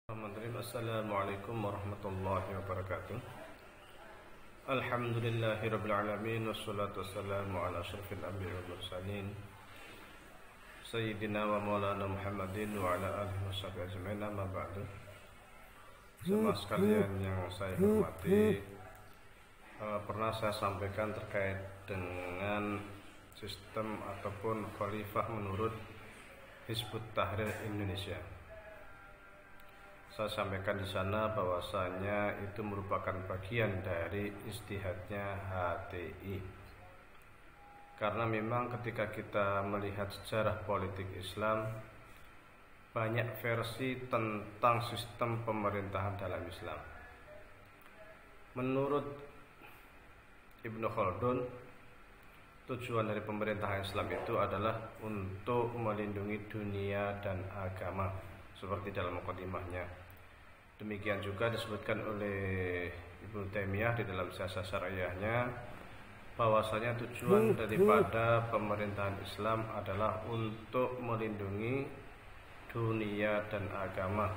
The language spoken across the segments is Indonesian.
Assalamualaikum warahmatullahi wabarakatuh. Alhamdulillahirabbil alamin wassalatu wassalamu ala asyrafil anbiya'i wal mursalin sayyidina wa maulana Muhammadin wa ala alihi washabihi ajmain, amma ba'du. Semua sekalian yang saya hormati, pernah saya sampaikan terkait dengan sistem ataupun khalifah menurut Hizbut Tahrir Indonesia. Saya sampaikan di sana bahwasanya itu merupakan bagian dari ijtihadnya HTI. Karena memang ketika kita melihat sejarah politik Islam, banyak versi tentang sistem pemerintahan dalam Islam. Menurut Ibnu Khaldun, tujuan dari pemerintahan Islam itu adalah untuk melindungi dunia dan agama, seperti dalam mukadimahnya. Demikian juga disebutkan oleh Ibnu Taimiyah di dalam Siyasah Syariahnya, bahwasanya tujuan daripada pemerintahan Islam adalah untuk melindungi dunia dan agama.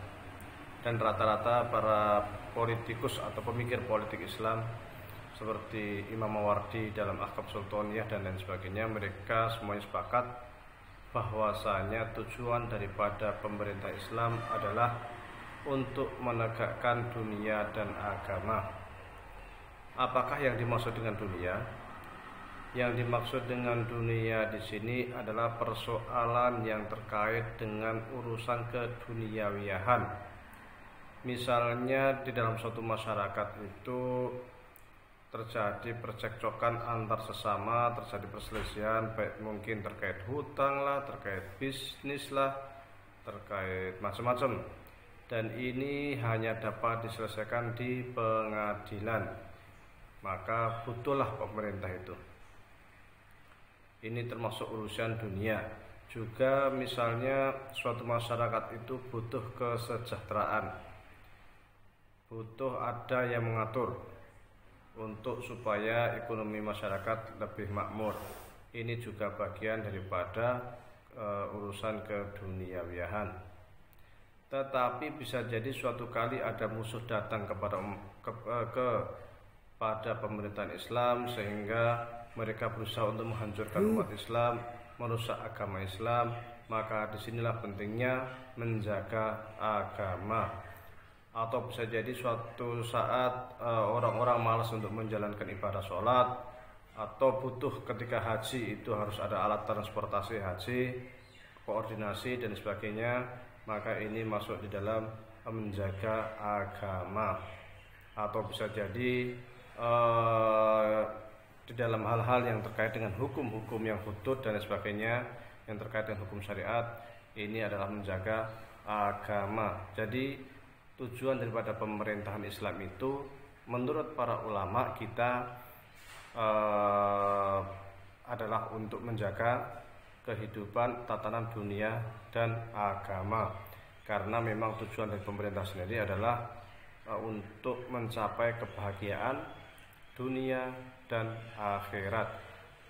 Dan rata-rata para politikus atau pemikir politik Islam seperti Imam Mawardi dalam Ahkam Sultaniyah dan lain sebagainya, mereka semuanya sepakat bahwasanya tujuan daripada pemerintah Islam adalah untuk menegakkan dunia dan agama. Apakah yang dimaksud dengan dunia? Yang dimaksud dengan dunia di sini adalah persoalan yang terkait dengan urusan keduniawiyahan. Misalnya di dalam suatu masyarakat itu terjadi percekcokan antar sesama, terjadi perselisihan, baik mungkin terkait hutang lah, terkait bisnis lah, terkait macam-macam. Dan ini hanya dapat diselesaikan di pengadilan. Maka butuhlah pemerintah itu. Ini termasuk urusan dunia. Juga misalnya suatu masyarakat itu butuh kesejahteraan, butuh ada yang mengatur untuk supaya ekonomi masyarakat lebih makmur. Ini juga bagian daripada urusan keduniawiyahan. Tetapi bisa jadi suatu kali ada musuh datang kepada pemerintahan Islam, sehingga mereka berusaha untuk menghancurkan umat Islam, merusak agama Islam. Maka disinilah pentingnya menjaga agama. Atau bisa jadi suatu saat orang-orang malas untuk menjalankan ibadah sholat, atau butuh ketika haji itu harus ada alat transportasi haji, koordinasi dan sebagainya. Maka ini masuk di dalam menjaga agama. Atau bisa jadi di dalam hal-hal yang terkait dengan hukum-hukum yang hudud dan sebagainya, yang terkait dengan hukum syariat, ini adalah menjaga agama. Jadi tujuan daripada pemerintahan Islam itu menurut para ulama kita adalah untuk menjaga kehidupan tatanan dunia dan agama. Karena memang tujuan dari pemerintah sendiri adalah untuk mencapai kebahagiaan dunia dan akhirat.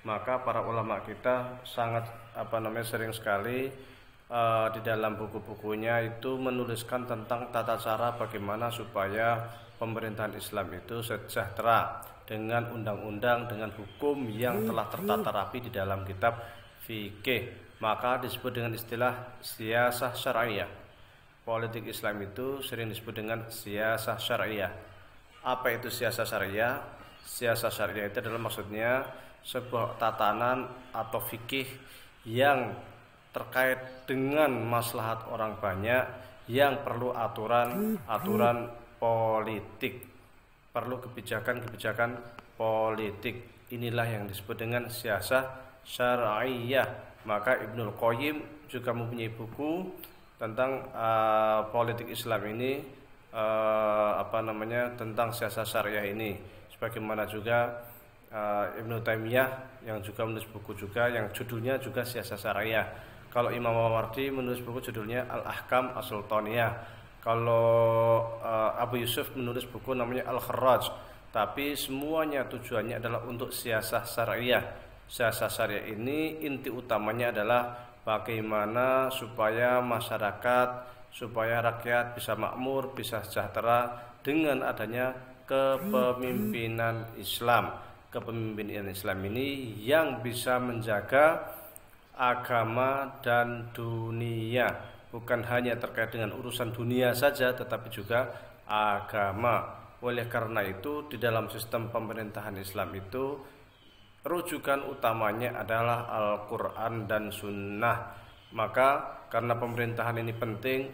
Maka para ulama kita sangat sering sekali di dalam buku-bukunya itu menuliskan tentang tata cara bagaimana supaya pemerintahan Islam itu sejahtera dengan undang-undang, dengan hukum yang telah tertata rapi di dalam kitab fikih. Maka disebut dengan istilah siyasah syariah. Politik Islam itu sering disebut dengan siyasah syariah. Apa itu siyasah syariah? Siyasah syariah itu adalah maksudnya sebuah tatanan atau fikih yang terkait dengan maslahat orang banyak, yang perlu aturan politik, perlu kebijakan politik. Inilah yang disebut dengan siyasah syariah. Maka Ibnul Qayyim juga mempunyai buku tentang politik Islam ini, tentang siyasah syariah ini. Sebagaimana juga Ibnu Taimiyah yang juga menulis buku juga yang judulnya juga siyasah syariah. Kalau Imam Mawardi menulis buku judulnya Al-Ahkam As-Sultaniyah. Kalau Abu Yusuf menulis buku namanya Al-Kharraj. Tapi semuanya tujuannya adalah untuk siyasah syariah. Siyasah syariah ini inti utamanya adalah bagaimana supaya masyarakat supaya rakyat bisa makmur, bisa sejahtera dengan adanya kepemimpinan Islam. Kepemimpinan Islam ini yang bisa menjaga agama dan dunia, bukan hanya terkait dengan urusan dunia saja, tetapi juga agama. Oleh karena itu, di dalam sistem pemerintahan Islam itu rujukan utamanya adalah Al-Quran dan Sunnah. Maka karena pemerintahan ini penting,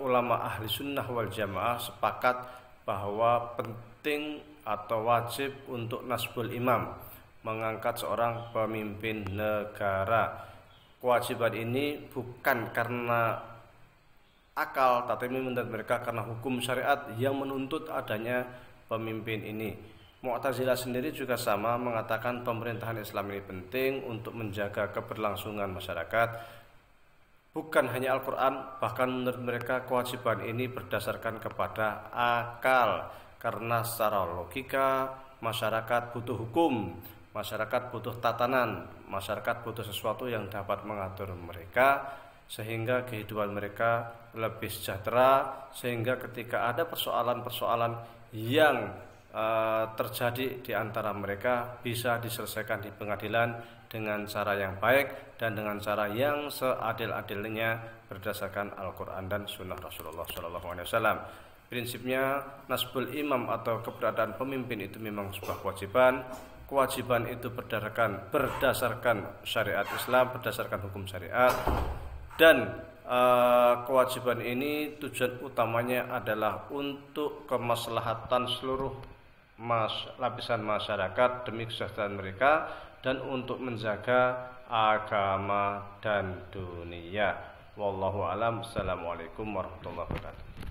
ulama ahli sunnah wal jamaah sepakat bahwa penting atau wajib untuk nasbul imam, mengangkat seorang pemimpin negara. Kewajiban ini bukan karena akal, tapi menurut mereka karena hukum syariat yang menuntut adanya pemimpin ini. Mu'tazilah sendiri juga sama, mengatakan pemerintahan Islam ini penting untuk menjaga keberlangsungan masyarakat. Bukan hanya Al-Quran, bahkan menurut mereka kewajiban ini berdasarkan kepada akal, karena secara logika masyarakat butuh hukum, masyarakat butuh tatanan, masyarakat butuh sesuatu yang dapat mengatur mereka sehingga kehidupan mereka lebih sejahtera, sehingga ketika ada persoalan-persoalan yang terjadi di antara mereka bisa diselesaikan di pengadilan dengan cara yang baik dan dengan cara yang seadil-adilnya berdasarkan Al-Quran dan Sunnah Rasulullah SAW. Prinsipnya nasbul imam atau keberadaan pemimpin itu memang sebuah kewajiban. Kewajiban itu berdasarkan syariat Islam, berdasarkan hukum syariat. Dan kewajiban ini tujuan utamanya adalah untuk kemaslahatan seluruh lapisan masyarakat demi kesejahteraan mereka dan untuk menjaga agama dan dunia. Wallahu alam. Assalamualaikum warahmatullahi wabarakatuh.